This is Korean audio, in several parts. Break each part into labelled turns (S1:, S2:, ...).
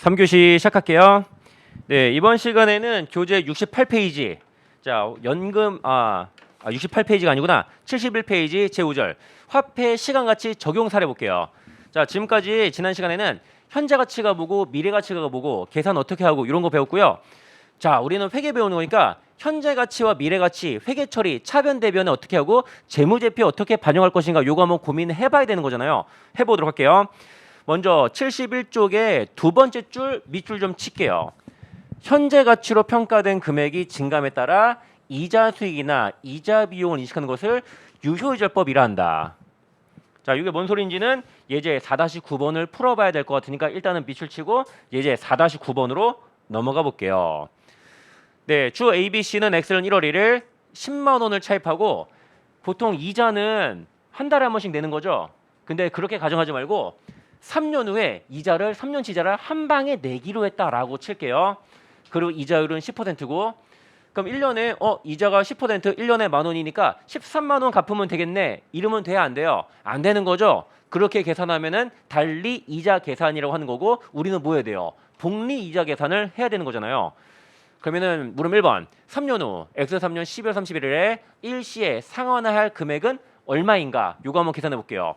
S1: 3교시 시작할게요. 네, 이번 시간에는 교재 68페이지. 자, 68페이지가 아니구나. 71페이지 제5절. 화폐 시간가치 적용 사례 볼게요. 자, 지금까지 지난 시간에는 현재 가치가 뭐고 미래 가치가 뭐고 계산 어떻게 하고 이런 거 배웠고요. 자, 우리는 회계 배우는 거니까 현재 가치와 미래 가치, 회계 처리, 차변 대변에 어떻게 하고 재무제표에 어떻게 반영할 것인가 요거 한번 고민해 봐야 되는 거잖아요. 해 보도록 할게요. 먼저 71쪽에 두 번째 줄 밑줄 좀 칠게요. 현재 가치로 평가된 금액이 증감에 따라 이자 수익이나 이자 비용을 인식하는 것을 유효이절법이라 한다. 자, 이게 뭔 소리인지는 예제 4-9번을 풀어봐야 될 것 같으니까 일단은 밑줄 치고 예제 4-9번으로 넘어가 볼게요. 네, 주 ABC는 엑셀은 1월 1일 10만 원을 차입하고 보통 이자는 한 달에 한 번씩 내는 거죠. 근데 그렇게 가정하지 말고 3년 후에 3년치 이자를 한 방에 내기로 했다라고 칠게요. 그리고 이자율은 10%고 그럼 1년에 이자가 10% 1년에 만 원이니까 13만 원 갚으면 되겠네. 이러면 돼야 안 돼요? 안 되는 거죠. 그렇게 계산하면은 달리 이자 계산이라고 하는 거고 우리는 뭐 해야 돼요? 복리 이자 계산을 해야 되는 거잖아요. 그러면은 물음 1번 3년 후 X 3년 12월 31일에 일시에 상환할 금액은 얼마인가? 요거 한번 계산해 볼게요.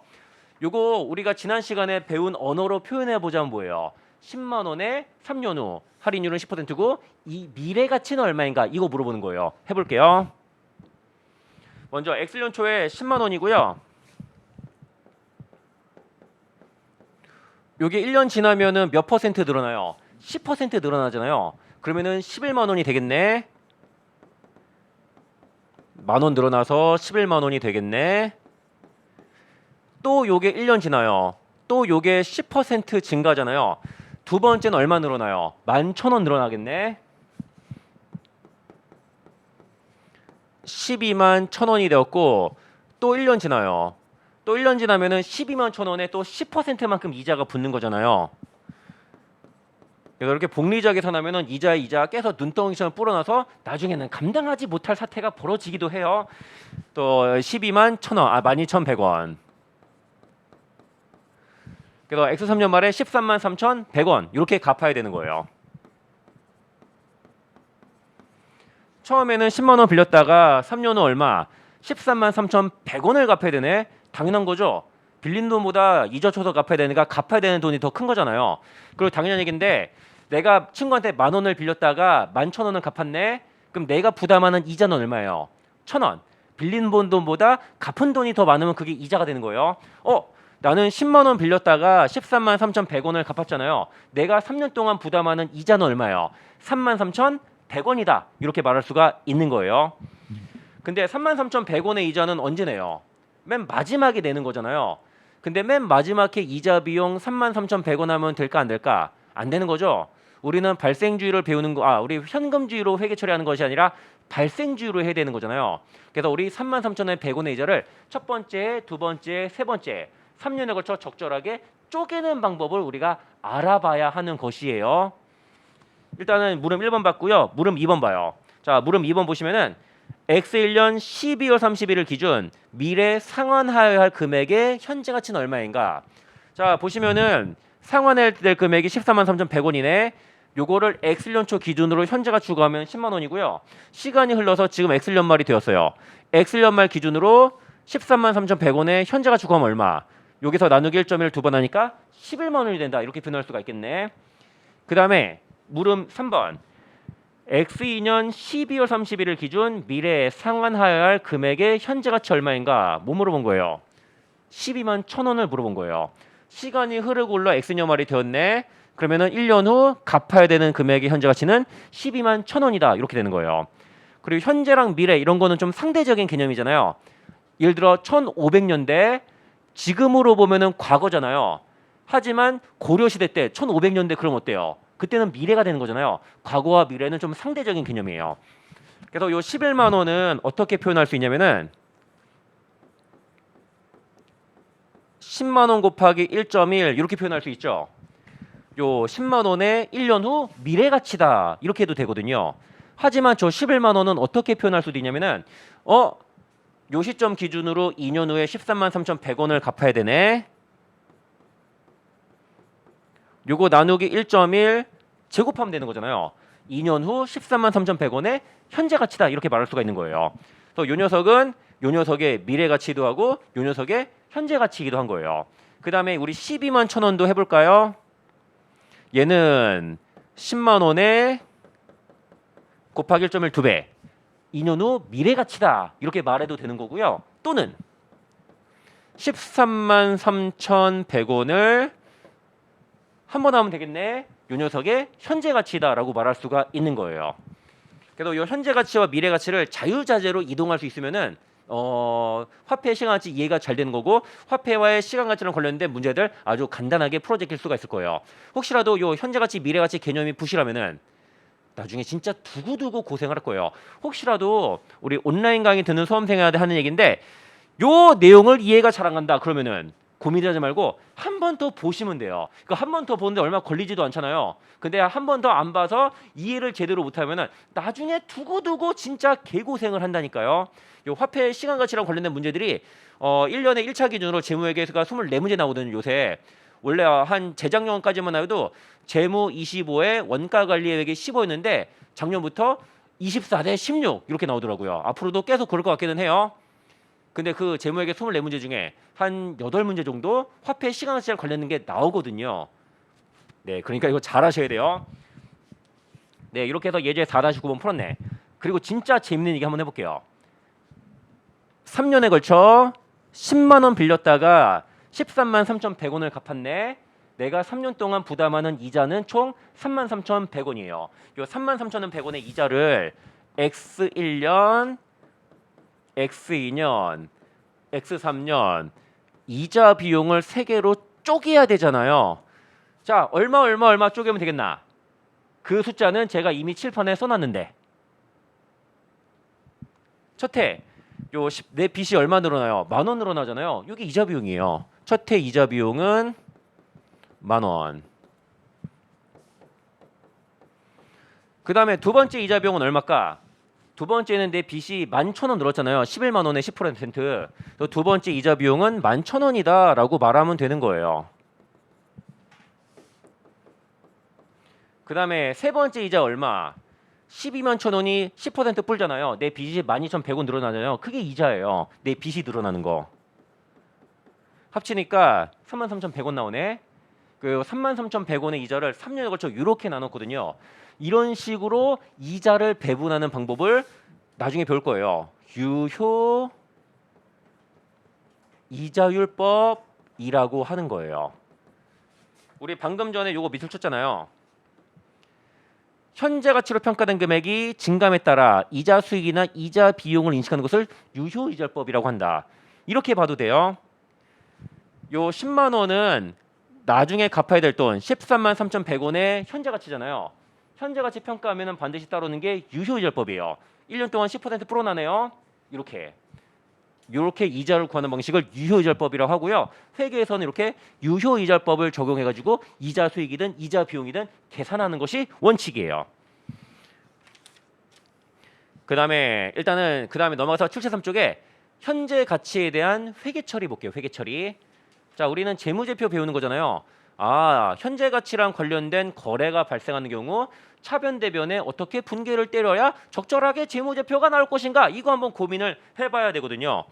S1: 요거 우리가 지난 시간에 배운 언어로 표현해 보자면 뭐예요? 10만 원에 3년 후 할인율은 10%고 이 미래 가치는 얼마인가? 이거 물어보는 거예요. 해볼게요. 먼저 X년 초에 10만 원이고요. 요게 1년 지나면은 몇 퍼센트 늘어나요? 10% 늘어나잖아요. 그러면은 11만 원이 되겠네. 만 원 늘어나서 11만 원이 되겠네. 또 요게 1년 지나요. 또 요게 10% 증가잖아요. 두 번째는 얼마 늘어나요? 11,000원 늘어나겠네. 12만 1,000원이 되었고 또 1년 지나요. 또 1년 지나면은 12만 1,000원에 또 10%만큼 이자가 붙는 거잖아요. 그래서 이렇게 복리이자 계산하면은 이자 깨서 눈덩이처럼 불어나서 나중에는 감당하지 못할 사태가 벌어지기도 해요. 또 12만 1,000원, 12,100원. 그래서 X3년 말에 13만 3,100원 이렇게 갚아야 되는 거예요. 처음에는 10만 원 빌렸다가 3년 후 얼마? 13만 3,100원을 갚아야 되네. 당연한 거죠. 빌린 돈보다 이자 쳐서 갚아야 되니까 갚아야 되는 돈이 더 큰 거잖아요. 그리고 당연한 얘기인데 내가 친구한테 만 원을 빌렸다가 11,000원을 갚았네. 그럼 내가 부담하는 이자는 얼마예요? 1,000원. 빌린 돈보다 갚은 돈이 더 많으면 그게 이자가 되는 거예요. 나는 10만 원 빌렸다가 13만 3,100원을 갚았잖아요. 내가 3년 동안 부담하는 이자는 얼마예요? 3만 3,100원이다. 이렇게 말할 수가 있는 거예요. 근데 3만 3,100원의 이자는 언제 내요? 맨 마지막에 내는 거잖아요. 근데 맨 마지막에 이자 비용 3만 3,100원 하면 될까 안 될까? 안 되는 거죠. 우리는 발생주의를 배우는 우리 현금주의로 회계 처리하는 것이 아니라 발생주의로 해야 되는 거잖아요. 그래서 우리 3만 3,100원의 이자를 첫 번째, 두 번째, 세 번째 3년에 걸쳐 적절하게 쪼개는 방법을 우리가 알아봐야 하는 것이에요. 일단은 물음 1번 봤고요. 물음 2번 봐요. 자, 물음 2번 보시면은 X1년 12월 31일 기준 미래 상환하여야 할 금액의 현재 가치는 얼마인가? 자, 보시면은 상환해야 될 금액이 14만 3,100원이네. 요거를 X년 초 기준으로 현재가 추가하면 10만 원이고요. 시간이 흘러서 지금 X년 말이 되었어요. X년 말 기준으로 13만 3,100원에 현재가 추가하면 얼마? 여기서 나누기 1.1을 두 번 하니까 11만 원이 된다. 이렇게 표현할 수가 있겠네. 그 다음에 물음 3번. X2년 12월 31일 기준 미래에 상환하여야 할 금액의 현재 가치 얼마인가? 뭐 물어본 거예요? 12만 1,000원을 물어본 거예요. 시간이 흐르고 올라 X년 말이 되었네. 그러면은 1년 후 갚아야 되는 금액의 현재 가치는 12만 1,000원이다. 이렇게 되는 거예요. 그리고 현재랑 미래 이런 거는 좀 상대적인 개념이잖아요. 예를 들어 1500년대 지금으로 보면은 과거잖아요. 하지만 고려시대 때 1500년대 그럼 어때요? 그때는 미래가 되는 거잖아요. 과거와 미래는 좀 상대적인 개념이에요. 그래서 요 11만 원은 어떻게 표현할 수 있냐면은 10만 원 곱하기 1.1 이렇게 표현할 수 있죠. 요 10만 원의 1년 후 미래 가치다. 이렇게 해도 되거든요. 하지만 저 11만 원은 어떻게 표현할 수도 있냐면은 요 시점 기준으로 2년 후에 13만 3,100원을 갚아야 되네. 요거 나누기 1.1 제곱하면 되는 거잖아요. 2년 후 13만 3,100원의 현재 가치다 이렇게 말할 수가 있는 거예요. 그래서 요 녀석은 요 녀석의 미래 가치도 하고 요 녀석의 현재 가치이기도 한 거예요. 그 다음에 우리 12만 1,000원도 해볼까요? 얘는 10만 원에 곱하기 1.1 2배 2년 후 미래 가치다 이렇게 말해도 되는 거고요. 또는 13만 3,100원을 한 번 하면 되겠네. 요 녀석의 현재 가치다라고 말할 수가 있는 거예요. 그래서 요 현재 가치와 미래 가치를 자유자재로 이동할 수 있으면은 화폐의 시간 가치 이해가 잘 되는 거고 화폐와의 시간 가치랑 관련된 문제들 아주 간단하게 풀어 제낄 수가 있을 거예요. 혹시라도 요 현재 가치, 미래 가치 개념이 부실하면은 나중에 진짜 두고두고 고생할 거예요. 혹시라도 우리 온라인 강의 듣는 수험생한테 하는 얘기인데 요 내용을 이해가 잘 안 간다 그러면은 고민하지 말고 한 번 더 보시면 돼요. 그러니까 한 번 더 보는데 얼마 걸리지도 않잖아요. 근데 한 번 더 안 봐서 이해를 제대로 못하면은 나중에 두고두고 진짜 개고생을 한다니까요. 요 화폐 시간 가치랑 관련된 문제들이 1년에 1차 기준으로 재무회계가 24문제 나오거든요. 요새 원래 한 재작년까지만 해도 재무 25에 원가 관리 계획이 15였는데 작년부터 24대 16 이렇게 나오더라고요. 앞으로도 계속 그럴 것 같기는 해요. 근데 그 재무회계 24문제 중에 한 8문제 정도 화폐 시간 가치랑 관련된 게 나오거든요. 네, 그러니까 이거 잘 하셔야 돼요. 네, 이렇게 해서 예제 4-9번 풀었네. 그리고 진짜 재밌는 얘기 한번 해볼게요. 3년에 걸쳐 10만 원 빌렸다가 13만 3,100원을 갚았네. 내가 3년 동안 부담하는 이자는 총 3만 3,100원이에요. 요 3만 3,100원의 이자를 X1년, X2년, X3년 이자 비용을 3개로 쪼개야 되잖아요. 자, 얼마 쪼개면 되겠나? 그 숫자는 제가 이미 칠판에 써놨는데 첫해 내 빚이 얼마 늘어나요? 10,000원 늘어나잖아요. 이게 이자 비용이에요. 첫해 이자 비용은 10,000원. 그 다음에 두 번째 이자 비용은 얼마일까? 두 번째는 내 빚이 11,000원 늘었잖아요. 11만 원에 10%. 두 번째 이자 비용은 11,000원이다 라고 말하면 되는 거예요. 그 다음에 세 번째 이자 얼마? 12만 1,000원이 10% 불잖아요. 내 빚이 12,100원 늘어나잖아요. 그게 이자예요. 내 빚이 늘어나는 거. 합치니까 33,100원 나오네. 그 33,100원의 이자를 3년에 걸쳐 이렇게 나눴거든요. 이런 식으로 이자를 배분하는 방법을 나중에 배울 거예요. 유효 이자율법이라고 하는 거예요. 우리 방금 전에 요거 밑을 쳤잖아요. 현재 가치로 평가된 금액이 증감에 따라 이자 수익이나 이자 비용을 인식하는 것을 유효이자율법이라고 한다. 이렇게 봐도 돼요. 요 10만 원은 나중에 갚아야 될 돈 13만 3,100원의 현재 가치잖아요. 현재 가치 평가하면 반드시 따르는 게 유효이자율법이에요. 1년 동안 10% 불어나네요. 이렇게 이자를 구하는 방식을 유효이자율법이라고 하고요. 회계에서는 이렇게 유효이자율법을 적용해가지고 이자 수익이든 이자 비용이든 계산하는 것이 원칙이에요. 그 다음에 넘어가서 출제 3쪽에 현재 가치에 대한 회계 처리 볼게요. 회계 처리. 자, 우리는 재무제표 배우는 거잖아요. 현재 가치랑 관련된 거래가 발생하는 경우 차변 대변에 어떻게 분계를 때려야 적절하게 재무제표가 나올 것인가? 이거 한번 고민을 해봐야 되거든요.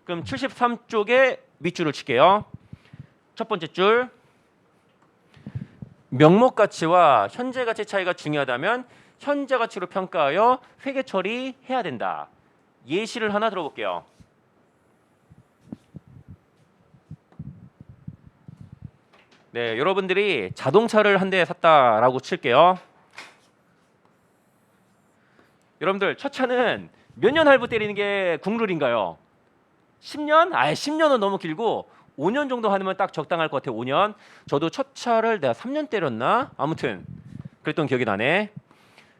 S1: 그럼 73쪽에 밑줄을 칠게요. 첫 번째 줄. 명목 가치와 현재 가치 차이가 중요하다면 현재 가치로 평가하여 회계 처리해야 된다. 예시를 하나 들어볼게요. 네, 여러분들이 자동차를 한 대 샀다라고 칠게요. 여러분들 첫 차는 몇 년 할부 때리는 게 국룰인가요? 10년? 10년은 너무 길고 5년 정도 하면 딱 적당할 것 같아요. 5년. 저도 첫 차를 내가 3년 때렸나? 아무튼 그랬던 기억이 나네.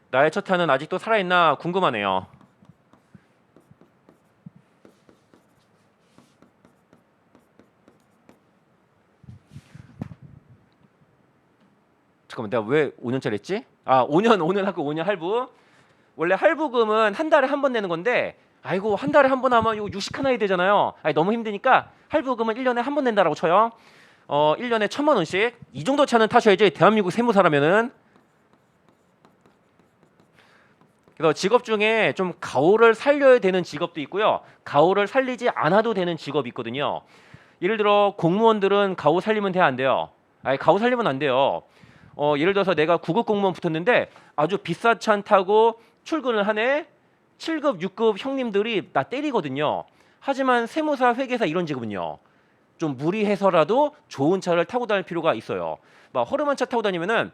S1: 나의 첫 차는 아직도 살아있나 궁금하네요. 잠깐만, 내가 왜 5년짜리 했지? 5년 하고 5년 할부. 원래 할부금은 한 달에 한 번 내는 건데 아이고 한 달에 한 번 하면 이거 유식 하나 해야 되잖아요. 너무 힘드니까 할부금은 1년에 한 번 낸다라고 쳐요. 1년에 1,000만 원씩 이 정도 차는 타셔야지 대한민국 세무사라면은. 그래서 직업 중에 좀 가오를 살려야 되는 직업도 있고요. 가오를 살리지 않아도 되는 직업이 있거든요. 예를 들어 공무원들은 가오 살리면 돼, 안 돼요? 아니, 가오 살리면 안 돼요. 예를 들어서 내가 9급 공무원 붙었는데 아주 비싼 차 타고 출근을 하네. 7급, 6급 형님들이 나 때리거든요. 하지만 세무사, 회계사 이런 직업은요. 좀 무리해서라도 좋은 차를 타고 다닐 필요가 있어요. 막 허름한 차 타고 다니면은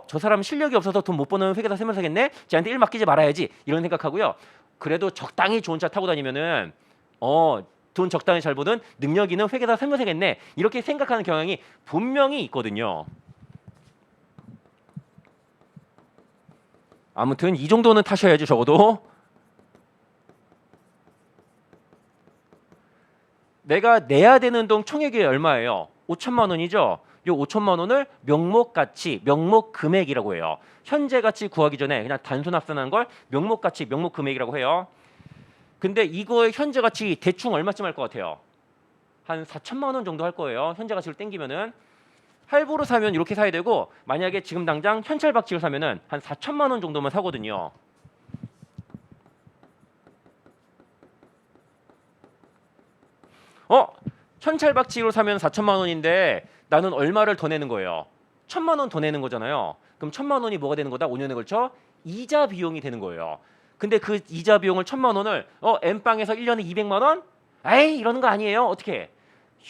S1: 저 사람 실력이 없어서 돈 못 버는 회계사 세무사겠네. 쟤한테 일 맡기지 말아야지 이런 생각하고요. 그래도 적당히 좋은 차 타고 다니면은 돈 적당히 잘 버는 능력 있는 회계사 세무사겠네 이렇게 생각하는 경향이 분명히 있거든요. 아무튼 이 정도는 타셔야지 적어도. 내가 내야 되는 돈 총액이 얼마예요? 5천만 원이죠. 이 5천만 원을 명목 가치, 명목 금액이라고 해요. 현재 가치 구하기 전에 그냥 단순 합산하는 걸 명목 가치, 명목 금액이라고 해요. 근데 이거의 현재 가치 대충 얼마쯤 할 것 같아요? 한 4천만 원 정도 할 거예요. 현재 가치를 땡기면은. 할부로 사면 이렇게 사야 되고, 만약에 지금 당장 현찰박치로 사면은 한 4천만 원 정도만 사거든요. 현찰박치로 사면 4천만 원인데 나는 얼마를 더 내는 거예요? 1,000만 원 더 내는 거잖아요. 그럼 1,000만 원이 뭐가 되는 거다? 5년에 걸쳐 이자 비용이 되는 거예요. 근데 그 이자 비용을 1,000만 원을 N방에서 1년에 200만 원? 에이, 이러는 거 아니에요. 어떻게?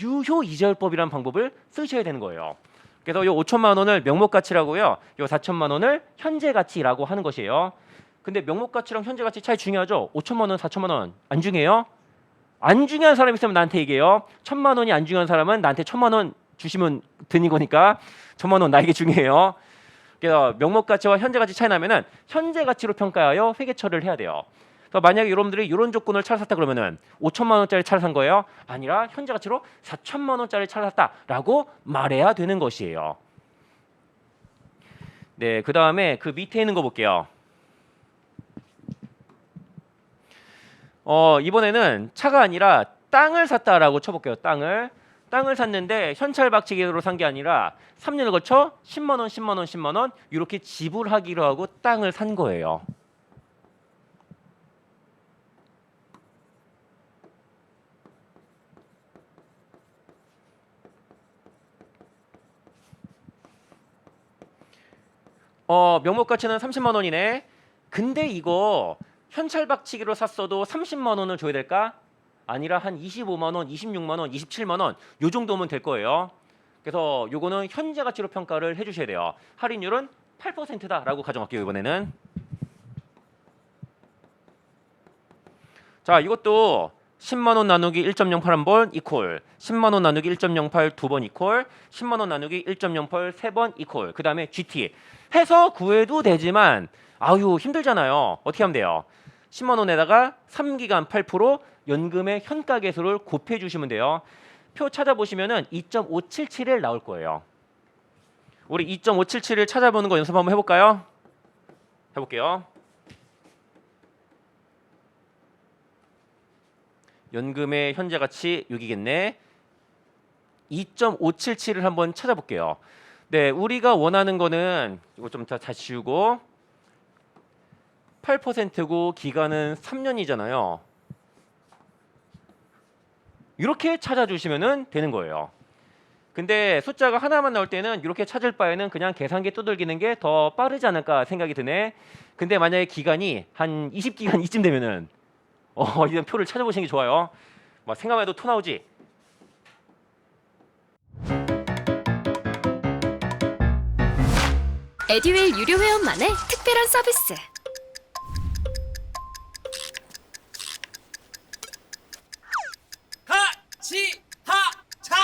S1: 유효 이자율법이라는 방법을 쓰셔야 되는 거예요. 그래서 요 5천만 원을 명목 가치라고요. 요 4천만 원을 현재 가치라고 하는 것이에요. 근데 명목 가치랑 현재 가치 차이 중요하죠? 5천만 원, 4천만 원 안 중요해요? 안 중요한 사람 있으면 나한테 얘기해요. 1,000만 원이 안 중요한 사람은 나한테 1,000만 원 주시면 되는 거니까 1,000만 원 나에게 중요해요. 그래서 명목 가치와 현재 가치 차이 나면은 현재 가치로 평가하여 회계 처리를 해야 돼요. 그래서 만약에 여러분들이 이런 조건을 차를 샀다 그러면은 5천만 원짜리 차를 산 거예요. 아니라 현재 가치로 4천만 원짜리 차를 샀다라고 말해야 되는 것이에요. 네, 그 다음에 그 밑에 있는 거 볼게요. 이번에는 차가 아니라 땅을 샀다라고 쳐볼게요. 땅을 샀는데 현찰박치기로 산 게 아니라 3년을 거쳐 10만 원, 10만 원, 10만 원 이렇게 지불하기로 하고 땅을 산 거예요. 명목 가치는 30만 원이네. 근데 이거 현찰박치기로 샀어도 30만 원을 줘야 될까? 아니라 한 25만 원, 26만 원, 27만 원 요 정도면 될 거예요. 그래서 요거는 현재 가치로 평가를 해 주셔야 돼요. 할인율은 8%다라고 가정할게요. 이번에는. 자, 이것도 10만 원 나누기 1.08 한 번 이퀄, 10만 원 나누기 1.08 두 번 이퀄, 10만 원 나누기 1.08 세 번 이퀄. 그다음에 GT 해서 구해도 되지만 아유 힘들잖아요. 어떻게 하면 돼요? 10만 원에다가 3기간 8% 연금의 현가 계수를 곱해 주시면 돼요. 표 찾아보시면은 2.577을 나올 거예요. 우리 2.577을 찾아보는 거 연습 한번 해볼까요? 해볼게요. 연금의 현재 가치 6이겠네. 2.577을 한번 찾아볼게요. 네, 우리가 원하는 거는 이거 좀 다 지우고 8%고 기간은 3년이잖아요. 이렇게 찾아주시면 되는 거예요. 근데 숫자가 하나만 나올 때는 이렇게 찾을 바에는 그냥 계산기 두들기는 게 더 빠르지 않을까 생각이 드네. 근데 만약에 기간이 한 20기간 이쯤 되면은 이런 표를 찾아보시는 게 좋아요. 막 생각만 해도 토 나오지.
S2: 에듀윌 유료 회원만의 특별한 서비스.
S3: 하치하차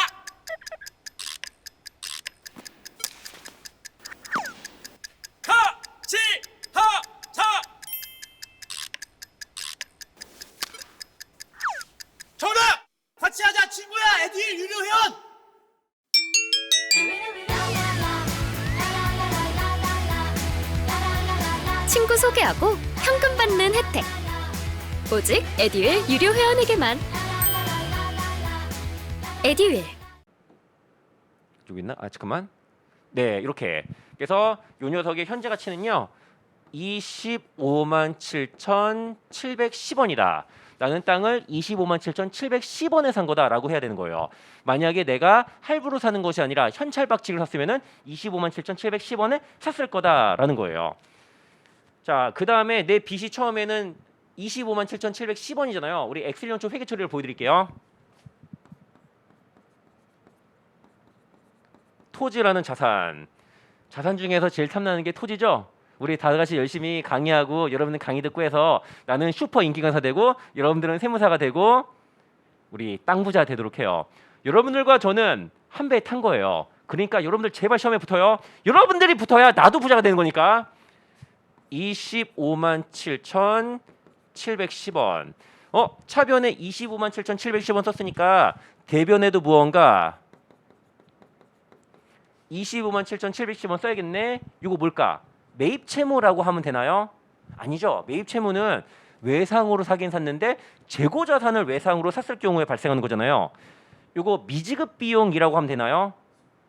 S3: 하치하차 정답! 같이 하자 친구야 에듀윌 유료 회원
S2: 친구 소개하고 현금 받는 혜택. 오직 에듀윌 유료 회원에게만. 에듀윌.
S1: 여기 있나? 아 잠깐만. 네, 이렇게. 그래서 요 녀석의 현재 가치는요. 25만 7,710원이다. 나는 땅을 25만 7,710원에 산 거다라고 해야 되는 거예요. 만약에 내가 할부로 사는 것이 아니라 현찰박치를 샀으면은 25만 7,710원에 샀을 거다라는 거예요. 자, 그 다음에 내 빚이 처음에는 25만 7,710원이잖아요. 우리 엑셀연초 회계 처리를 보여드릴게요. 토지라는 자산. 자산 중에서 제일 탐나는 게 토지죠. 우리 다 같이 열심히 강의하고 여러분들 강의 듣고 해서 나는 슈퍼 인기 강사 되고 여러분들은 세무사가 되고 우리 땅 부자 되도록 해요. 여러분들과 저는 한 배 탄 거예요. 그러니까 여러분들 제발 시험에 붙어요. 여러분들이 붙어야 나도 부자가 되는 거니까. 25만 7,710원. 차변에 25만 7,710원 썼으니까 대변에도 무언가 25만 7,710원 써야겠네. 이거 뭘까? 매입 채무라고 하면 되나요? 아니죠. 매입 채무는 외상으로 사긴 샀는데 재고 자산을 외상으로 샀을 경우에 발생하는 거잖아요. 이거 미지급 비용이라고 하면 되나요?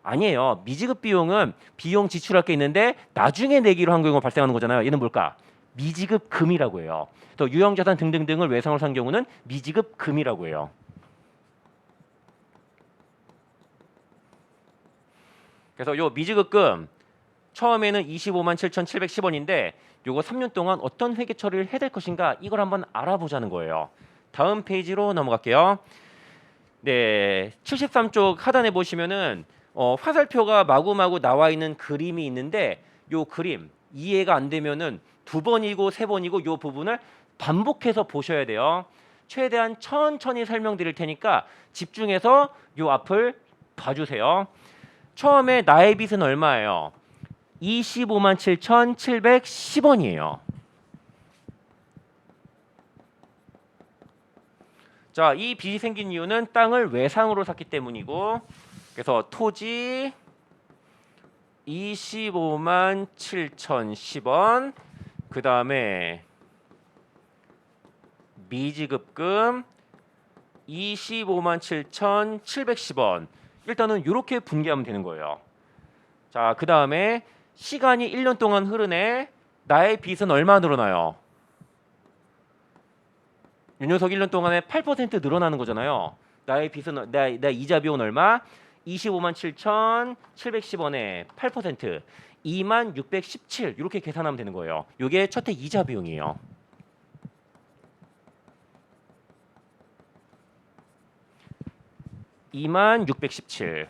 S1: 아니에요. 미지급 비용은 비용 지출할 게 있는데 나중에 내기로 한 경우가 발생하는 거잖아요. 얘는 뭘까? 미지급 금이라고 해요. 또 유형 자산 등등등을 외상으로 산 경우는 미지급 금이라고 해요. 그래서 요 미지급금 처음에는 25만 7,710원인데 요거 3년 동안 어떤 회계 처리를 해야 될 것인가 이걸 한번 알아보자는 거예요. 다음 페이지로 넘어갈게요. 네, 73쪽 하단에 보시면은 화살표가 마구마구 나와 있는 그림이 있는데 요 그림 이해가 안 되면은 두 번이고 세 번이고 요 부분을 반복해서 보셔야 돼요. 최대한 천천히 설명드릴 테니까 집중해서 요 앞을 봐주세요. 처음에 나의 빚은 얼마예요? 25만 7,710원이에요. 자, 이 빚이 생긴 이유는 땅을 외상으로 샀기 때문이고, 그래서 토지 25만 7,010원, 그 다음에 미지급금 25만 7,710원. 일단은 이렇게 분개하면 되는 거예요. 자, 그 다음에 시간이 1년 동안 흐르네. 나의 빚은 얼마 늘어나요? 이 녀석 1년 동안에 8% 늘어나는 거잖아요. 나의 빚은 내 이자 비용은 얼마? 25만 7,710원에 8% 2만 617 이렇게 계산하면 되는 거예요. 이게 첫 해 이자 비용이에요. (2만 617)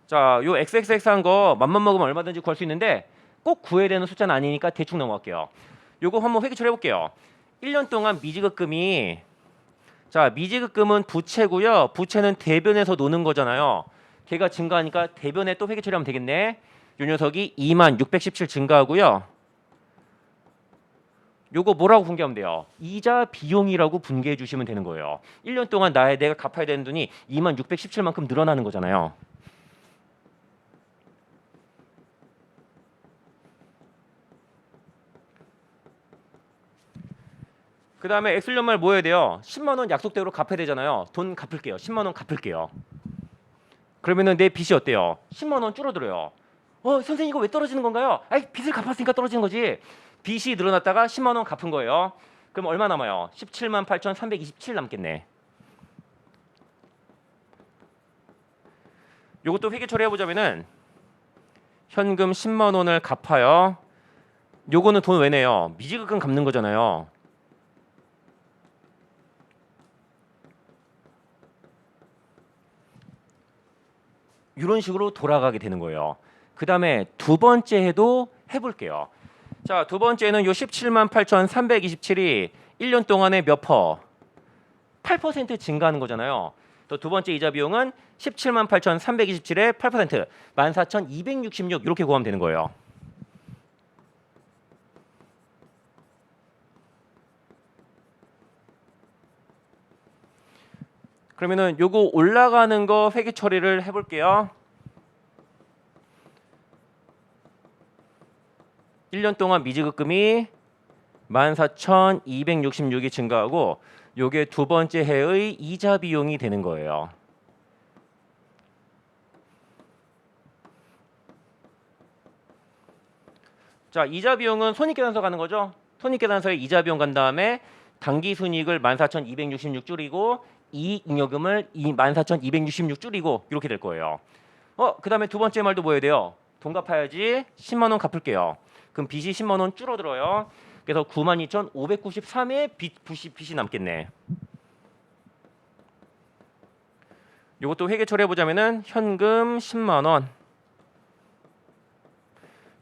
S1: 자, 요 XXX 한 거 맘만 먹으면 얼마든지 구할 수 있는데 꼭 구해야 되는 숫자는 아니니까 대충 넘어갈게요. 요거 한번 회계 처리해 볼게요. 1년 동안 미지급금이 자, 미지급금은 부채고요. 부채는 대변에서 노는 거잖아요. 걔가 증가하니까 대변에 또 회계 처리하면 되겠네. 요 녀석이 2만 617 증가하고요. 요거 뭐라고 분개하면 돼요? 이자 비용이라고 분개해 주시면 되는 거예요. 1년 동안 내가 갚아야 되는 돈이 2만 617만큼 늘어나는 거잖아요. 그 다음에 엑셀 연말 뭐 해야 돼요? 10만 원 약속대로 갚아야 되잖아요. 돈 갚을게요. 10만 원 갚을게요. 그러면은 내 빚이 어때요? 10만 원 줄어들어요. 선생님 이거 왜 떨어지는 건가요? 아이, 빚을 갚았으니까 떨어지는 거지. 빚이 늘어났다가 10만 원 갚은 거예요. 그럼 얼마 남아요? 17만 8,327 남겠네. 요것도 회계 처리해 보자면은 현금 10만 원을 갚아요. 요거는 돈 왜 내요? 미지급금 갚는 거잖아요. 이런 식으로 돌아가게 되는 거예요. 그 다음에 두 번째 해도 해볼게요. 자, 두 번째는 요 17만 8,327이 1년 동안에 몇 퍼? 8% 증가하는 거잖아요. 또 두 번째 이자 비용은 17만 8,327에 8% 14,266 이렇게 구하면 되는 거예요. 그러면은 요거 올라가는 거 회계 처리를 해볼게요. 1년 동안 미지급금이 14,266이 증가하고 요게 두 번째 해의 이자 비용이 되는 거예요. 자, 이자 비용은 손익계산서 가는 거죠. 손익계산서에 이자 비용 간 다음에 당기 순이익을 14,266 줄이고 이익 잉여금을 14,266 줄이고 이렇게 될 거예요. 그다음에 두 번째 말도 뭐 해야 돼요? 돈 갚아야지. 10만 원 갚을게요. 그럼 빚이 10만 원 줄어들어요. 그래서 92,593의 빚이 남겠네. 이것도 회계 처리해 보자면은 현금 10만 원.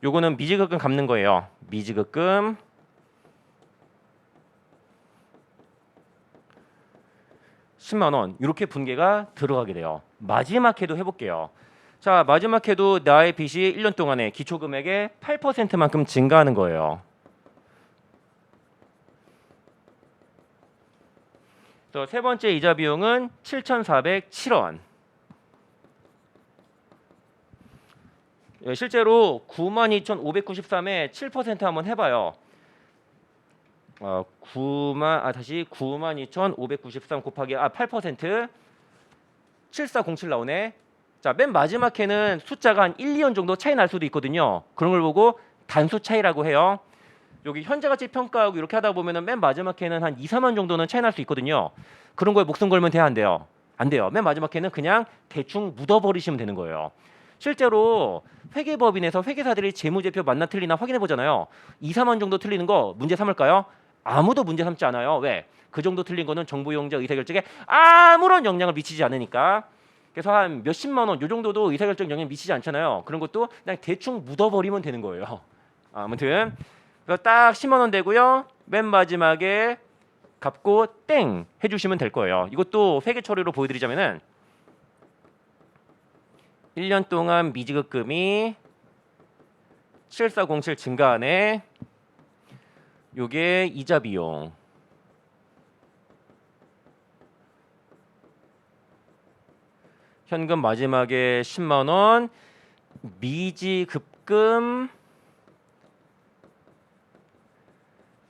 S1: 요거는 미지급금 갚는 거예요. 미지급금 10만 원 이렇게 분계가 들어가게 돼요. 마지막 해도 해볼게요. 자, 마지막 해도 나의 빚이 1년 동안에 기초금액의 8%만큼 증가하는 거예요. 세 번째 이자 비용은 7,407원. 실제로 92,593에 7% 한번 해봐요. 92,593 곱하기 8% 7407 나오네. 자, 맨 마지막 해는 숫자가 한 1, 2원 정도 차이 날 수도 있거든요. 그런 걸 보고 단수 차이라고 해요. 여기 현재 가치 평가하고 이렇게 하다 보면은 맨 마지막 해는 한 2, 3원 정도는 차이 날 수 있거든요. 그런 거에 목숨 걸면 돼야 안 돼요? 안 돼요. 맨 마지막 해는 그냥 대충 묻어버리시면 되는 거예요. 실제로 회계법인에서 회계사들이 재무제표 맞나 틀리나 확인해 보잖아요. 2, 3원 정도 틀리는 거 문제 삼을까요? 아무도 문제 삼지 않아요. 왜? 그 정도 틀린 거는 정부 이용자 의사결정에 아무런 영향을 미치지 않으니까. 그래서 한 몇십만 원 요 정도도 의사결정 영향 미치지 않잖아요. 그런 것도 그냥 대충 묻어버리면 되는 거예요. 아무튼 그래서 딱 10만 원 되고요. 맨 마지막에 갚고 땡 해주시면 될 거예요. 이것도 회계 처리로 보여드리자면은 1년 동안 미지급금이 7407 증가하네. 요게 이자 비용. 현금 마지막에 10만 원, 미지급금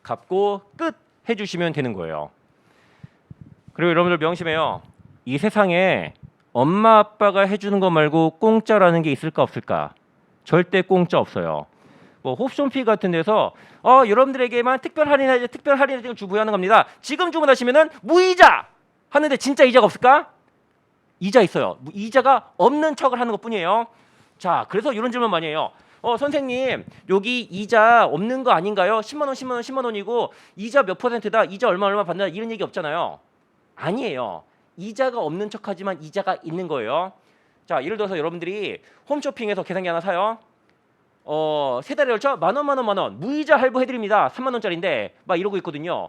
S1: 갚고 끝 해주시면 되는 거예요. 그리고 여러분들 명심해요. 이 세상에 엄마 아빠가 해주는 거 말고 공짜라는 게 있을까 없을까? 절대 공짜 없어요. 뭐 옵션피 같은 데서 여러분들에게만 특별 할인 등을 부여하는 겁니다. 지금 주문하시면은 무이자 하는데 진짜 이자가 없을까? 이자 있어요. 이자가 없는 척을 하는 것뿐이에요. 자, 그래서 이런 질문 많이 해요. 선생님 여기 이자 없는 거 아닌가요? 10만 원 10만 원 10만 원이고 이자 몇 %다 이자 얼마 받는다 이런 얘기 없잖아요. 아니에요. 이자가 없는 척하지만 이자가 있는 거예요. 자, 예를 들어서 여러분들이 홈쇼핑에서 계산기 하나 사요. 세 달에 걸쳐 만 원 무이자 할부 해드립니다. 3만 원짜리인데 막 이러고 있거든요.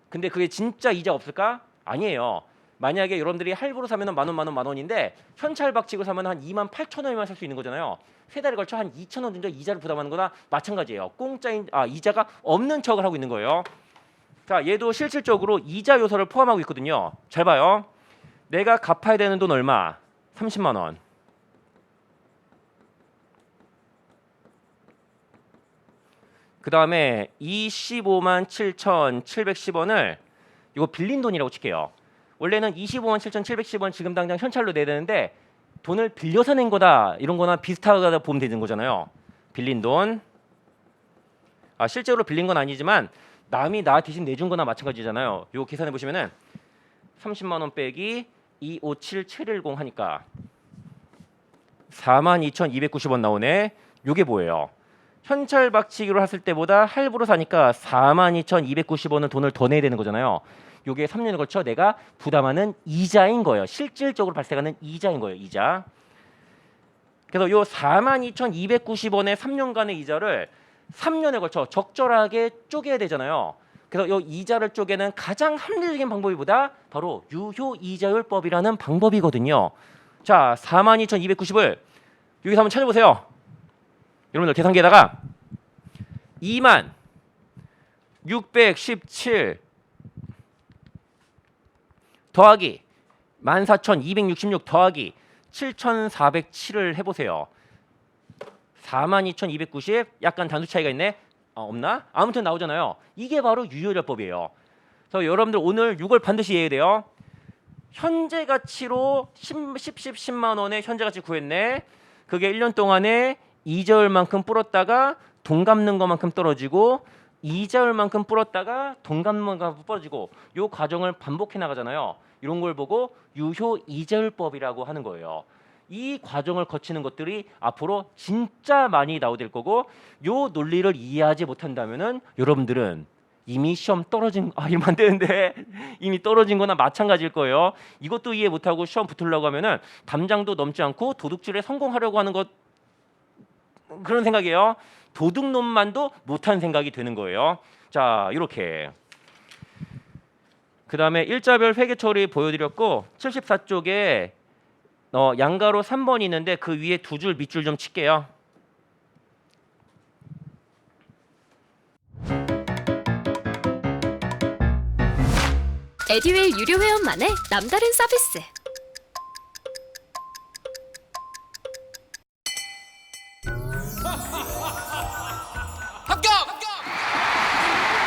S1: 근데 그게 진짜 이자 없을까? 아니에요. 만약에 여러분들이 할부로 사면은 만 원인데 현찰 박치고 사면 한 28,000원이면 살 수 있는 거잖아요. 세 달에 걸쳐 한 2,000원 정도 이자를 부담하는 거나 마찬가지예요. 공짜인 이자가 없는 척을 하고 있는 거예요. 자, 얘도 실질적으로 이자 요소를 포함하고 있거든요. 잘 봐요. 내가 갚아야 되는 돈 얼마? 30만 원. 그 다음에 25만 7,710원을 이거 빌린 돈이라고 칠게요. 원래는 25만 7,710원 지금 당장 현찰로 내야 되는데 돈을 빌려서 낸 거다 이런 거나 비슷하다 보면 되는 거잖아요. 빌린 돈. 실제로 빌린 건 아니지만 남이 나 대신 내준 거나 마찬가지잖아요. 이거 계산해 보시면은 30만 원 빼기 257710 하니까 42,290원 나오네. 요게 뭐예요? 현찰 박치기로 했을 때보다 할부로 사니까 42,290원은 돈을 더 내야 되는 거잖아요. 요게 3년에 걸쳐 내가 부담하는 이자인 거예요. 실질적으로 발생하는 이자인 거예요. 이자. 그래서 요 42,290원의 3년간의 이자를 3년에 걸쳐 적절하게 쪼개야 되잖아요. 그래서 요 이자를 쪼개는 가장 합리적인 방법이 뭐다? 바로 유효 이자율법이라는 방법이거든요. 자, 42,290을 여기서 한번 찾아보세요. 여러분들 계산기에다가 2617 더하기 14,266 더하기 7,407을 해보세요. 42,290 약간 단수 차이가 있네. 없나? 아무튼 나오잖아요. 이게 바로 유효율법이에요. 그래서 여러분들 오늘 이걸 반드시 이해해야 돼요. 현재 가치로 10만 원의 현재 가치 구했네. 그게 1년 동안에 이자율만큼 불었다가 돈 갚는 것만큼 떨어지고 이자율만큼 불었다가 돈 갚는 것만큼 떨어지고 요 과정을 반복해 나가잖아요. 이런 걸 보고 유효 이자율법이라고 하는 거예요. 이 과정을 거치는 것들이 앞으로 진짜 많이 나오될 거고 요 논리를 이해하지 못한다면은 여러분들은 이미 시험 떨어진 이러면 안 되는데 이미 떨어진 거나 마찬가지일 거예요. 이것도 이해 못하고 시험 붙으려고 하면은 담장도 넘지 않고 도둑질에 성공하려고 하는 것 그런 생각이에요. 도둑놈만도 못한 생각이 되는 거예요. 자, 이렇게 그 다음에 일자별 회계 처리 보여드렸고 74쪽에 양가로 3번이 있는데 그 위에 두 줄 밑줄 좀 칠게요.
S2: 에듀윌 유료 회원만의 남다른 서비스.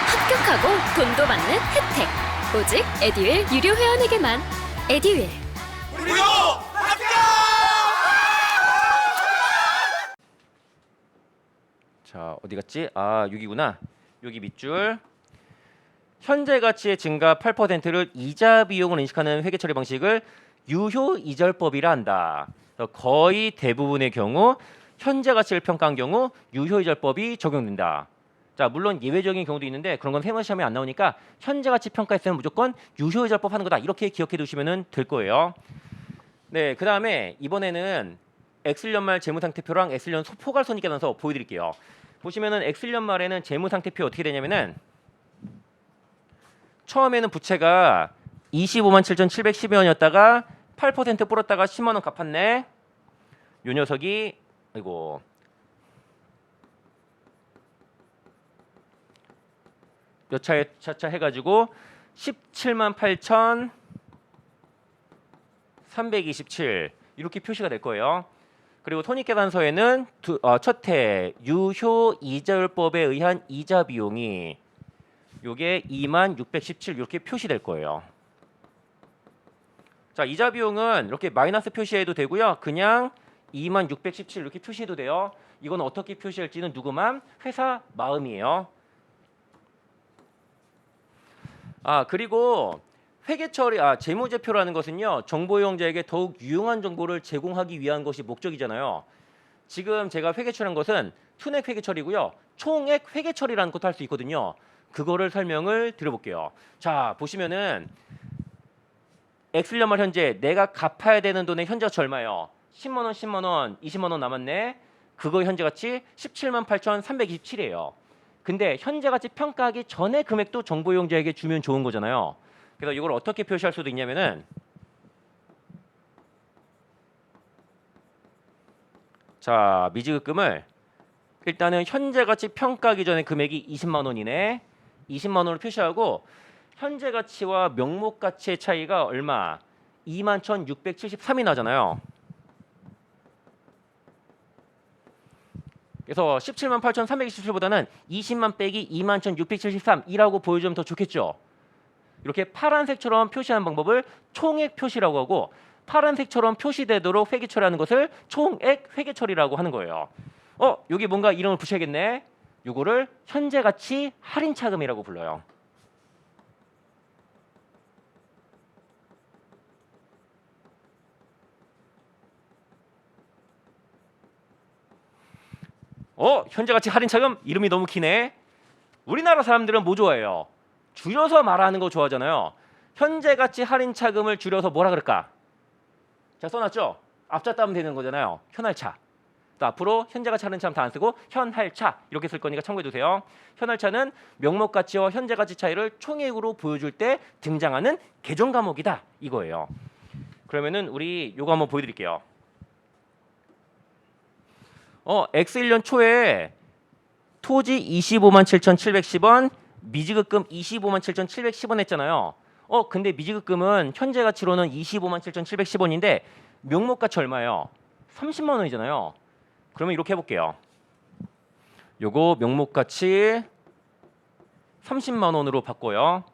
S2: 합격하고 돈도 받는 혜택. 오직 에듀윌 유료 회원에게만. 에듀윌.
S3: 우리도 합격!
S1: 자, 어디 갔지? 여기구나. 여기 밑줄. 현재 가치의 증가 8%를 이자 비용을 인식하는 회계 처리 방식을 유효 이자율법이라 한다. 거의 대부분의 경우 현재 가치를 평가한 경우 유효 이자율법이 적용된다. 자, 물론 예외적인 경우도 있는데 그런 건 세무 시험에 안 나오니까 현재 가치 평가했으면 무조건 유효 이자율법 하는 거다. 이렇게 기억해 두시면 될 거예요. 네, 그다음에 이번에는 엑셀 연말 재무 상태표랑 엑셀 연 포괄 손익 계산서 보여드릴게요. 보시면은 엑셀 연말에는 재무 상태표 어떻게 되냐면은 처음에는 부채가 25만 7,712원이었다가 8% 불었다가 10만 원 갚았네. 요 녀석이 아이고 몇 차에 차차 해가지고 17만 8,327 이렇게 표시가 될 거예요. 그리고 손익계산서에는 첫해 유효 이자율법에 의한 이자 비용이 요게 2만 617 이렇게 표시될 거예요. 자, 이자 비용은 이렇게 마이너스 표시해도 되고요. 그냥 2만 617 이렇게 표시해도 돼요. 이건 어떻게 표시할지는 누구만 회사 마음이에요. 그리고 회계 처리 재무제표라는 것은요. 정보이용자에게 더욱 유용한 정보를 제공하기 위한 것이 목적이잖아요. 지금 제가 회계 처리한 것은 순액 회계 처리고요. 총액 회계 처리라는 것도 할 수 있거든요. 그거를 설명을 드려볼게요. 자, 보시면은 엑셀 연말 현재 내가 갚아야 되는 돈의 현재 가치 얼마예요? 10만 원, 10만 원, 20만 원 남았네. 그거 현재 가치 17만 8,327이에요. 근데 현재 가치 평가하기 전에 금액도 정보 이용자에게 주면 좋은 거잖아요. 그래서 이걸 어떻게 표시할 수도 있냐면은 자, 미지급금을 일단은 현재 가치 평가하기 전에 금액이 20만 원이네. 20만 원으로 표시하고 현재 가치와 명목 가치의 차이가 얼마? 21,673이 나잖아요. 그래서 17만 8,327보다는 20만 빼기 21,673이라고 보여주면 더 좋겠죠. 이렇게 파란색처럼 표시하는 방법을 총액 표시라고 하고 파란색처럼 표시되도록 회계 처리하는 것을 총액 회계 처리라고 하는 거예요. 여기 뭔가 이름을 붙여야겠네. 요거를 현재 가치 할인 차금이라고 불러요. 현재 가치 할인 차금 이름이 너무 기네. 우리나라 사람들은 뭐 좋아해요? 줄여서 말하는 거 좋아하잖아요. 현재 가치 할인 차금을 줄여서 뭐라 그럴까? 자, 써놨죠? 앞자 따면 되는 거잖아요. 현할차. 또 앞으로 현재 가치 할인 차금 다 안 쓰고 현할차 이렇게 쓸 거니까 참고해 두세요. 현할차는 명목 가치와 현재 가치 차이를 총액으로 보여줄 때 등장하는 계정 과목이다 이거예요. 그러면은 우리 요거 한번 보여드릴게요. 엑스1년 초에 토지 25만 7,710원, 미지급금 25만 7,710원 했잖아요. 근데 미지급금은 현재 가치로는 25만 7,710원인데 명목 가치 얼마예요? 30만 원이잖아요. 그러면 이렇게 해볼게요. 요거 명목 가치 30만 원으로 바꿔요.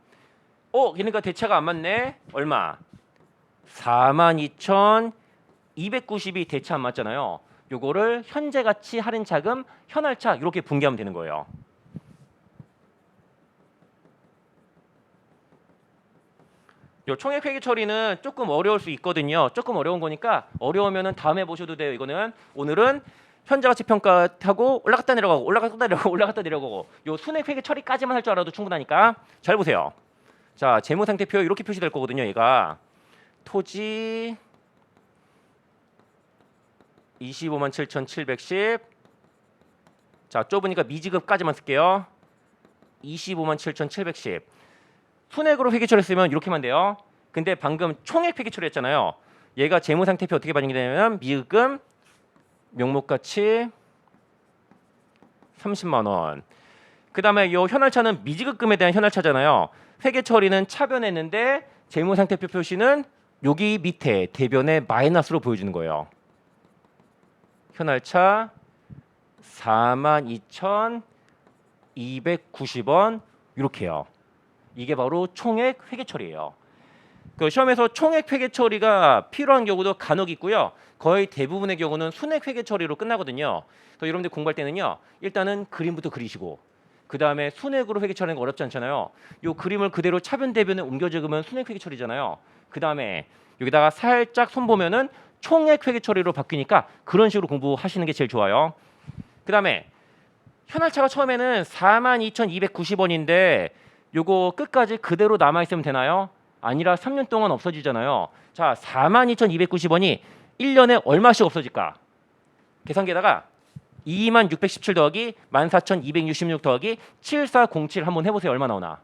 S1: 그러니까 대차가 안 맞네. 얼마? 42,290이 대차 안 맞잖아요. 요거를 현재 가치 할인 차금 현할차 이렇게 분개하면 되는 거예요. 요 총액 회계 처리는 조금 어려울 수 있거든요. 조금 어려운 거니까 어려우면은 다음에 보셔도 돼요. 이거는 오늘은 현재 가치 평가하고 올라갔다 내려가고 올라갔다 내려가고 올라갔다 내려가고 요 순액 회계 처리까지만 할 줄 알아도 충분하니까 잘 보세요. 자, 재무 상태표 이렇게 표시될 거거든요. 얘가 토지 257,710. 자, 좁으니까 미지급까지만 쓸게요. 257,710. 순액으로 회계 처리했으면 이렇게만 돼요. 근데 방금 총액 회계 처리했잖아요. 얘가 재무 상태표 어떻게 반영이 되냐면 미금 명목가치 30만 원. 그다음에 요 현할차는 미지급금에 대한 현할차잖아요. 회계 처리는 차변했는데 재무 상태표 표시는 여기 밑에 대변에 마이너스로 보여주는 거예요. 현할차 42,290원 이렇게요. 이게 바로 총액 회계 처리예요. 그 시험에서 총액 회계 처리가 필요한 경우도 간혹 있고요. 거의 대부분의 경우는 순액 회계 처리로 끝나거든요. 또 여러분들 공부할 때는요. 일단은 그림부터 그리시고 그 다음에 순액으로 회계 처리하는 거 어렵지 않잖아요. 요 그림을 그대로 차변 대변에 옮겨 적으면 순액 회계 처리잖아요. 그 다음에 여기다가 살짝 손 보면은 총액 회계 처리로 바뀌니까 그런 식으로 공부하시는 게 제일 좋아요. 그 다음에 현할차가 처음에는 42,290원인데 요거 끝까지 그대로 남아있으면 되나요? 아니라 3년 동안 없어지잖아요. 자, 42,290원이 1년에 얼마씩 없어질까? 계산기에다가 22,617 더하기 14,266 더하기 7407 한번 해보세요. 얼마 나오나?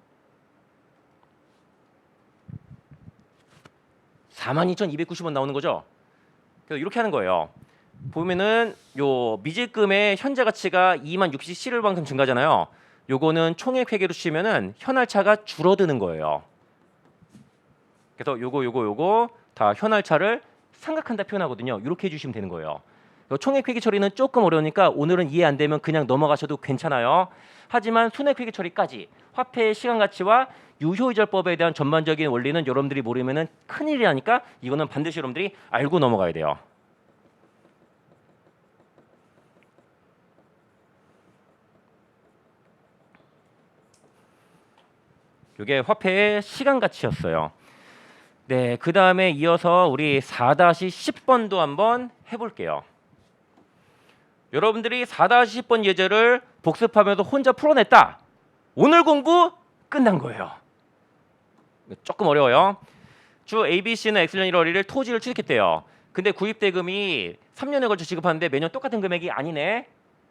S1: 42,290원 나오는 거죠. 그래서 이렇게 하는 거예요. 보면은 요 미지급의 현재 가치가 20,067만큼 증가잖아요. 요거는 총액 회계로 치면은 현할차가 줄어드는 거예요. 그래서 요거 다 현할차를 삼각한다 표현하거든요. 이렇게 해주시면 되는 거예요. 총액 회계 처리는 조금 어려우니까 오늘은 이해 안 되면 그냥 넘어가셔도 괜찮아요. 하지만 순액 회계 처리까지 화폐의 시간 가치와 유효이절법에 대한 전반적인 원리는 여러분들이 모르면은 큰일이라니까 이거는 반드시 여러분들이 알고 넘어가야 돼요. 이게 화폐의 시간 가치였어요. 네, 그 다음에 이어서 우리 4-10번도 한번 해볼게요. 여러분들이 4-10번 예제를 복습하면서 혼자 풀어냈다. 오늘 공부 끝난 거예요. 조금 어려워요. 주 ABC는 X년 1월 1일 토지를 취득했대요. 근데 구입대금이 3년에 걸쳐 지급하는데 매년 똑같은 금액이 아니네.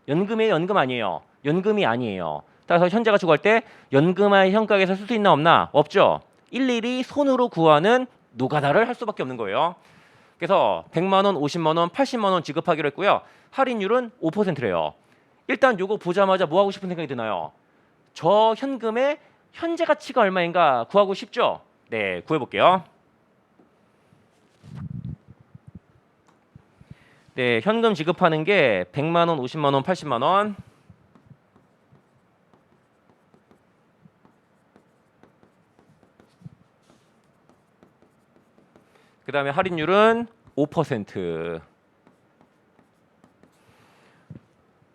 S1: 연금이에요, 연금 아니에요? 연금이 아니에요. 따라서 현재가 주고할 때 연금화의 현가에서 쓸 수 있나 없나? 없죠. 일일이 손으로 구하는 노가다를 할 수밖에 없는 거예요. 그래서 100만 원, 50만 원, 80만 원 지급하기로 했고요. 할인율은 5%래요. 일단 요거 보자마자 뭐 하고 싶은 생각이 드나요? 저 현금의 현재 가치가 얼마인가 구하고 싶죠? 네, 구해볼게요. 네, 현금 지급하는 게 100만 원, 50만 원, 80만 원. 그 다음에 할인율은 5%.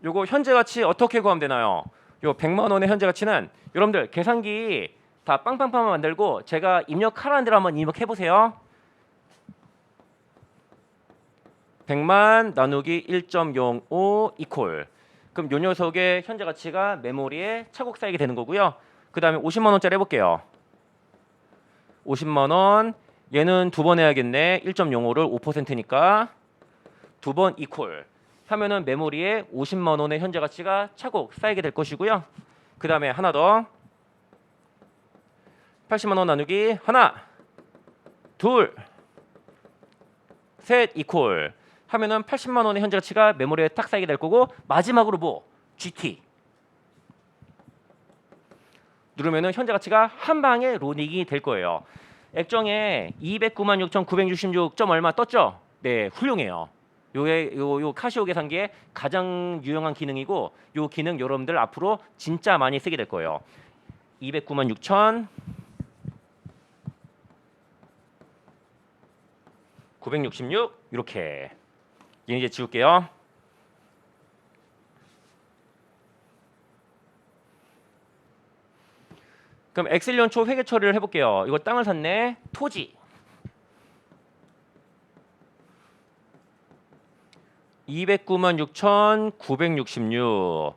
S1: 요거 현재 가치 어떻게 구하면 되나요? 요 100만 원의 현재 가치는 여러분들 계산기 다 빵빵빵 만들고 제가 입력하라는 대로 한번 입력해 보세요. 100만 나누기 1.05 이퀄. 그럼 요 녀석의 현재 가치가 메모리에 차곡 쌓이게 되는 거고요. 그 다음에 50만 원짜리 해볼게요. 50만 원. 얘는 두 번 해야겠네. 1.05를 5%니까 두 번 이퀄 하면은 메모리에 50만 원의 현재 가치가 차곡 쌓이게 될 것이고요. 그 다음에 하나 더 80만 원 나누기 하나 둘 셋 이퀄 하면은 80만 원의 현재 가치가 메모리에 탁 쌓이게 될 거고 마지막으로 뭐 GT 누르면은 현재 가치가 한 방에 로딩이 될 거예요. 액정에 296,966점 얼마 떴죠? 네, 훌륭해요. 요 카시오 계산기의 가장 유용한 기능이고 요 기능 여러분들 앞으로 진짜 많이 쓰게 될 거예요. 296,000 966 이렇게 얘는 이제 지울게요. 그럼 엑셀리온 초 회계 처리를 해볼게요. 이거 땅을 샀네. 토지 209만 6,966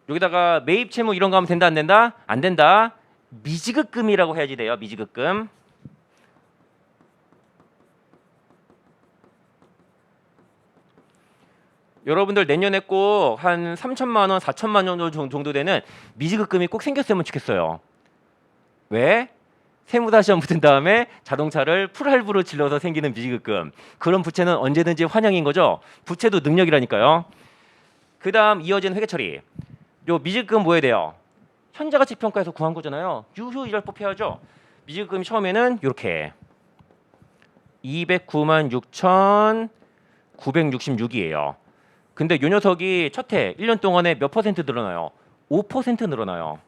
S1: 여기다가 매입 채무 이런 거 하면 된다 안 된다? 안 된다. 미지급금이라고 해야지 돼요. 미지급금. 여러분들 내년에 꼭 한 3천만 원, 4천만 원 정도 되는 미지급금이 꼭 생겼으면 좋겠어요. 왜? 세무사 시험 붙은 다음에 자동차를 풀할부로 질러서 생기는 미지급금. 그런 부채는 언제든지 환영인 거죠. 부채도 능력이라니까요. 그 다음 이어진 회계 처리. 요 미지급금 뭐 해야 돼요? 현재가치 평가에서 구한 거잖아요. 유효이자법 해야죠. 미지급금이 처음에는 이렇게 209만 6,966이에요. 근데 요 녀석이 첫 해 1년 동안에 몇 퍼센트 늘어나요? 5% 늘어나요.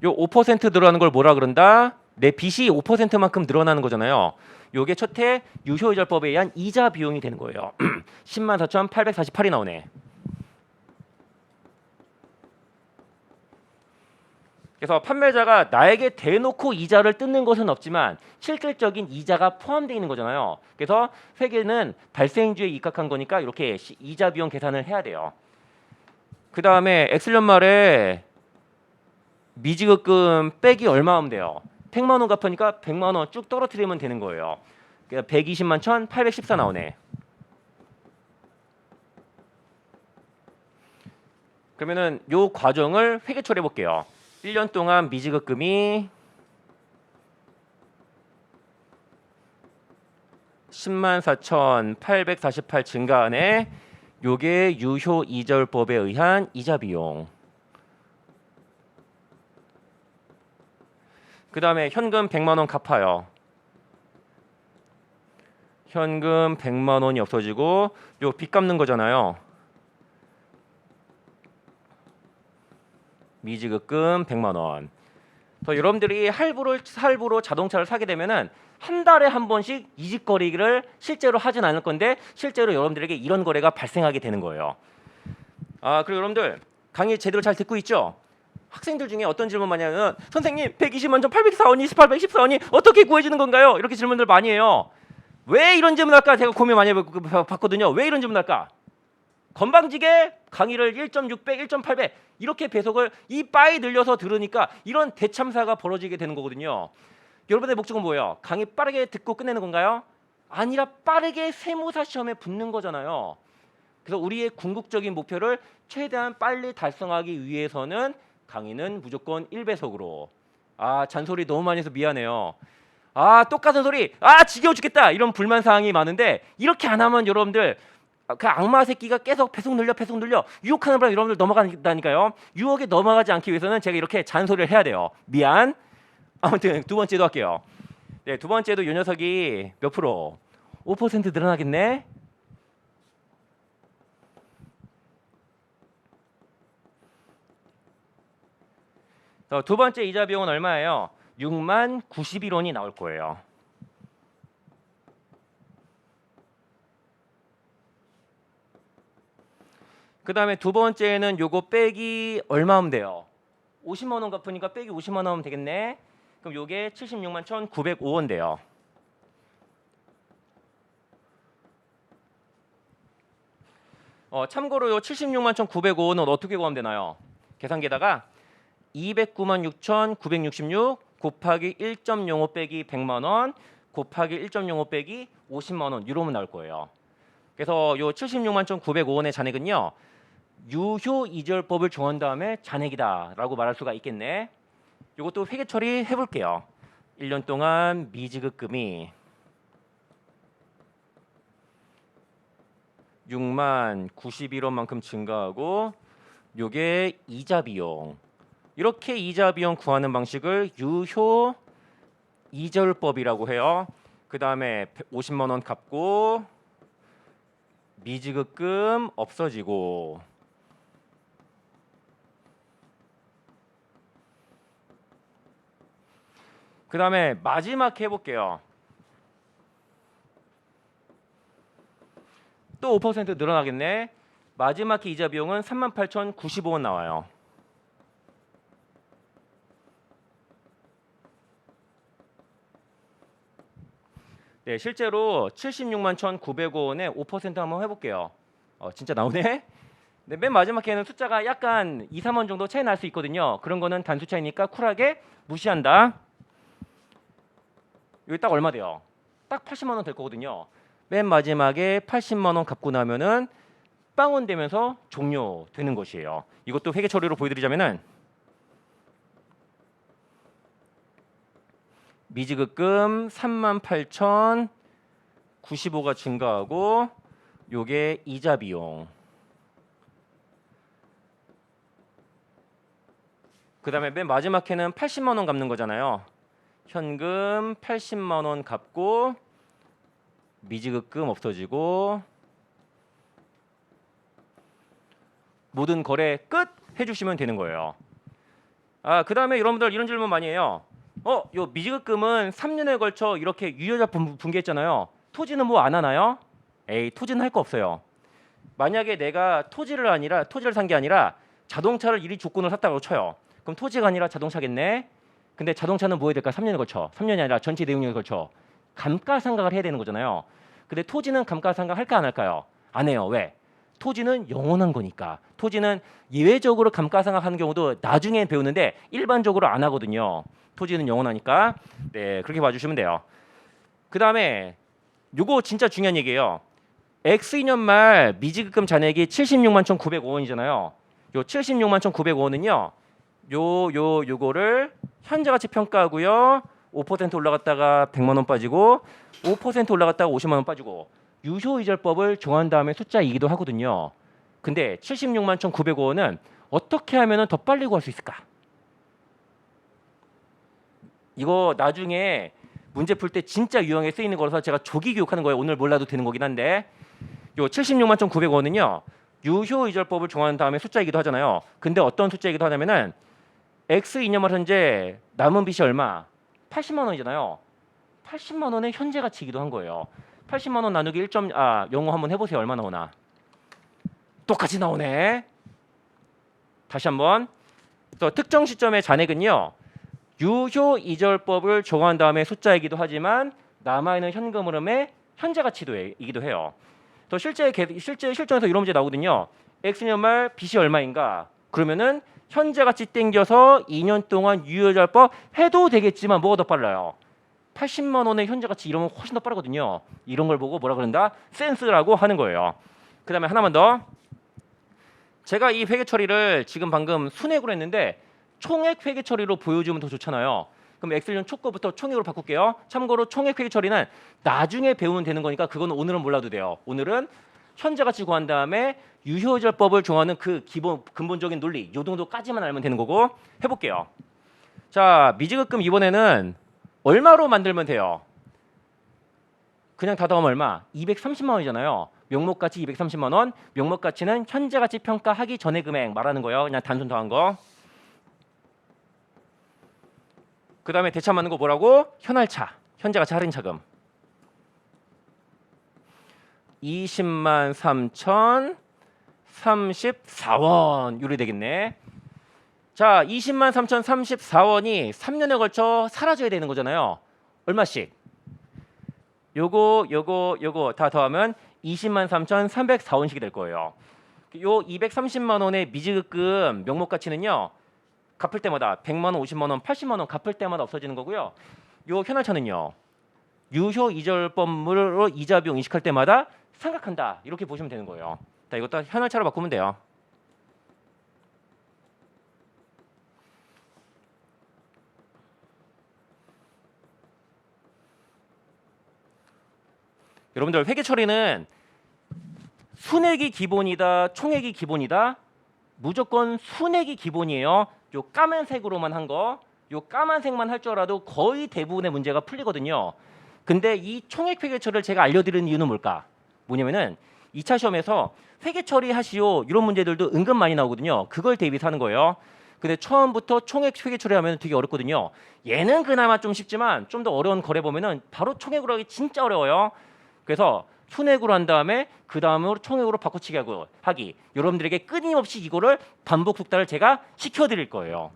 S1: 요 5% 늘어나는 걸 뭐라 그런다? 내 빚이 5%만큼 늘어나는 거잖아요. 요게 첫 해 유효이자법에 의한 이자 비용이 되는 거예요. 104,848이 나오네. 그래서 판매자가 나에게 대놓고 이자를 뜯는 것은 없지만 실질적인 이자가 포함되어 있는 거잖아요. 그래서 회계는 발생주에 입각한 거니까 이렇게 이자 비용 계산을 해야 돼요. 그 다음에 엑셀련 말에 미지급금 빼기 얼마 하면 돼요? 100만 원 갚으니까 100만 원 쭉 떨어뜨리면 되는 거예요. 그러니까 120만 1,814 나오네. 그러면은 요 과정을 회계 처리해 볼게요. 1년 동안 미지급금이 104,848 증가하네. 요게 유효이자율법에 의한 이자 비용. 그 다음에 현금 100만 원 갚아요. 현금 100만 원이 없어지고 요 빚 갚는 거잖아요. 미지급금 100만 원. 더 여러분들이 할부로 자동차를 사게 되면은 한 달에 한 번씩 이직거리를 실제로 하진 않을 건데 실제로 여러분들에게 이런 거래가 발생하게 되는 거예요. 그리고 여러분들 강의 제대로 잘 듣고 있죠? 학생들 중에 어떤 질문 많이 하면 선생님 120만 1,804원이 1814원이 어떻게 구해지는 건가요? 이렇게 질문들 많이 해요. 왜 이런 질문 할까? 제가 고민 많이 봤거든요. 왜 이런 질문 할까? 건방지게 강의를 1.6배, 1.8배 이렇게 배속을 이빠이 늘려서 들으니까 이런 대참사가 벌어지게 되는 거거든요. 여러분의 목적은 뭐예요? 강의 빠르게 듣고 끝내는 건가요? 아니라 빠르게 세무사 시험에 붙는 거잖아요. 그래서 우리의 궁극적인 목표를 최대한 빨리 달성하기 위해서는 강의는 무조건 1배속으로. 잔소리 너무 많이 해서 미안해요. 똑같은 소리. 지겨워 죽겠다. 이런 불만 사항이 많은데 이렇게 안 하면 여러분들 그 악마 새끼가 계속 배속 늘려 유혹하는 바람에 여러분들 넘어간다니까요. 유혹에 넘어가지 않기 위해서는 제가 이렇게 잔소리를 해야 돼요. 미안. 아무튼 두 번째도 할게요. 네, 두 번째도 이 녀석이 몇 프로? 5% 늘어나겠네. 두 번째 이자 비용은 얼마예요? 6만 91원이 나올 거예요. 그 다음에 두 번째는 요거 빼기 얼마 하면 돼요? 50만 원 갚으니까 빼기 50만 원 하면 되겠네. 그럼 요게 76만 1,905원 돼요. 참고로 요 76만 1,905원은 어떻게 구하면 되나요? 계산기에다가 209만 6,966 곱하기 1.05 빼기 100만 원 곱하기 1.05 빼기 50만 원 이러면 나올 거예요. 그래서 요 76만 1,905원의 잔액은요. 유효이자율법을 정한 다음에 잔액이다라고 말할 수가 있겠네. 이것도 회계 처리 해볼게요. 1년 동안 미지급금이 6만 91원만큼 증가하고 요게 이자 비용. 이렇게 이자 비용 구하는 방식을 유효이자율법이라고 해요. 그 다음에 50만 원 갚고 미지급금 없어지고 그 다음에 마지막 해볼게요. 또 5% 늘어나겠네. 마지막 해 이자 비용은 38,095원 나와요. 네, 실제로 76만 1,900원에 5% 한번 해볼게요. 진짜 나오네. 네, 맨 마지막에는 숫자가 약간 2, 3원 정도 차이 날 수 있거든요. 그런 거는 단수 차이니까 쿨하게 무시한다. 여기 딱 얼마 돼요? 딱 80만 원 될 거거든요. 맨 마지막에 80만 원 갚고 나면은 빵원 되면서 종료되는 것이에요. 이것도 회계 처리로 보여드리자면은 미지급금 38,095가 증가하고 요게 이자 비용. 그 다음에 맨 마지막 해는 80만 원 갚는 거잖아요. 현금 80만 원 갚고 미지급금 없어지고 모든 거래 끝 해주시면 되는 거예요. 그 다음에 여러분들 이런 질문 많이 해요. 요 미지급금은 3년에 걸쳐 이렇게 유효자 분개했잖아요. 토지는 뭐 안 하나요? 에이, 토지는 할 거 없어요. 만약에 내가 토지를 산 게 아니라 자동차를 이리 조건을 샀다고 쳐요. 그럼 토지가 아니라 자동차겠네. 근데 자동차는 뭐 해야 될까? 3년에 걸쳐. 3년이 아니라 전체 내용에 걸쳐 감가상각을 해야 되는 거잖아요. 근데 토지는 감가상각 할까 안 할까요? 안 해요. 왜? 토지는 영원한 거니까. 토지는 예외적으로 감가상각하는 경우도 나중에 배우는데 일반적으로 안 하거든요. 토지는 영원하니까. 네, 그렇게 봐주시면 돼요. 그 다음에 요거 진짜 중요한 얘기예요. X2년 말 미지급금 잔액이 76만 1,905원이잖아요. 요 76만 1,905원은요. 요거를 현재 가치 평가하고요. 5% 올라갔다가 100만 원 빠지고 5% 올라갔다가 50만 원 빠지고 유효이절법을 정한 다음에 숫자이기도 하거든요. 근데 76만 1,905원은 어떻게 하면 더 빨리 구할 수 있을까? 이거 나중에 문제 풀 때 진짜 유용하게 쓰이는 거라서 제가 조기 교육하는 거예요. 오늘 몰라도 되는 거긴 한데 요 76만 1,900원은요. 유효이절법을 정한 다음에 숫자이기도 하잖아요. 근데 어떤 숫자이기도 하냐면은 X2년말 현재 남은 빚이 얼마? 80만 원이잖아요. 80만 원의 현재 가치이기도 한 거예요. 80만 원 나누기 1. 영어 한번 해보세요. 얼마 나오나? 똑같이 나오네. 다시 한번. 그래서 특정 시점의 잔액은요. 유효이절법을 정한 다음에 숫자이기도 하지만 남아있는 현금 흐름의 현재 가치이기도 해요. 또 실제 실전에서 이런 문제 나오거든요. X년 말 빚이 얼마인가? 그러면은 현재 가치 땡겨서 2년 동안 유효이절법 해도 되겠지만 뭐가 더 빨라요? 80만 원의 현재 가치 이러면 훨씬 더 빠르거든요. 이런 걸 보고 뭐라 그런다? 센스라고 하는 거예요. 그 다음에 하나만 더. 제가 이 회계 처리를 지금 방금 순액으로 했는데 총액 회계 처리로 보여주면 더 좋잖아요. 그럼 X1년 초 거부터 총액으로 바꿀게요. 참고로 총액 회계 처리는 나중에 배우면 되는 거니까 그거는 오늘은 몰라도 돼요. 오늘은 현재 가치 구한 다음에 유효이절법을 정하는 그 근본적인 논리 요 정도까지만 알면 되는 거고 해볼게요. 자, 미지급금 이번에는 얼마로 만들면 돼요? 그냥 다 더하면 얼마? 230만 원이잖아요. 명목 가치 230만 원. 명목 가치는 현재 가치 평가하기 전의 금액 말하는 거예요. 그냥 단순 더한 거. 그 다음에 대차 맞는 거 뭐라고? 현할차. 현재 가치 할인 차금. 20만 3,034원 요리 되겠네. 자, 20만 3,034원이 3년에 걸쳐 사라져야 되는 거잖아요. 얼마씩? 요거 다 더하면 20만 3,304원씩이 될 거예요. 요 230만 원의 미지급금 명목 가치는요. 갚을 때마다 100만 원, 50만 원, 80만 원 갚을 때마다 없어지는 거고요. 요 현할차는요. 유효이절법으로 이자 비용 인식할 때마다 생각한다. 이렇게 보시면 되는 거예요. 자, 이것도 현할차로 바꾸면 돼요. 여러분들 회계 처리는 순액이 기본이다, 총액이 기본이다. 무조건 순액이 기본이에요. 요 까만색으로만 한 거, 요 까만색만 할 줄 알아도 거의 대부분의 문제가 풀리거든요. 근데 이 총액 회계 처리를 제가 알려드리는 이유는 뭘까? 뭐냐면은 2차 시험에서 회계 처리 하시오 이런 문제들도 은근 많이 나오거든요. 그걸 대비해서 하는 거예요. 근데 처음부터 총액 회계 처리하면 되게 어렵거든요. 얘는 그나마 좀 쉽지만 좀 더 어려운 거래 보면은 바로 총액으로 하기 진짜 어려워요. 그래서 순액으로 한 다음에 그 다음으로 총액으로 바꿔치기 하기. 여러분들에게 끊임없이 이거를 반복 숙달을 제가 시켜드릴 거예요.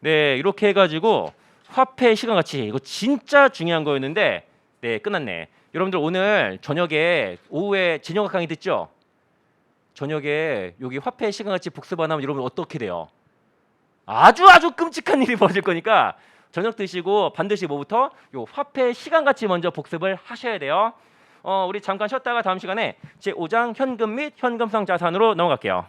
S1: 네, 이렇게 해가지고 화폐 시간 가치 이거 진짜 중요한 거였는데 네, 끝났네. 여러분들 오늘 저녁에 오후에 진영학 강의 듣죠? 저녁에 여기 화폐 시간 가치 복습 안 하면 여러분 어떻게 돼요? 아주 끔찍한 일이 벌어질 거니까 저녁 드시고 반드시 뭐부터 요 화폐 시간 가치 먼저 복습을 하셔야 돼요. 우리 잠깐 쉬었다가 다음 시간에 제5장 현금 및 현금성 자산으로 넘어갈게요.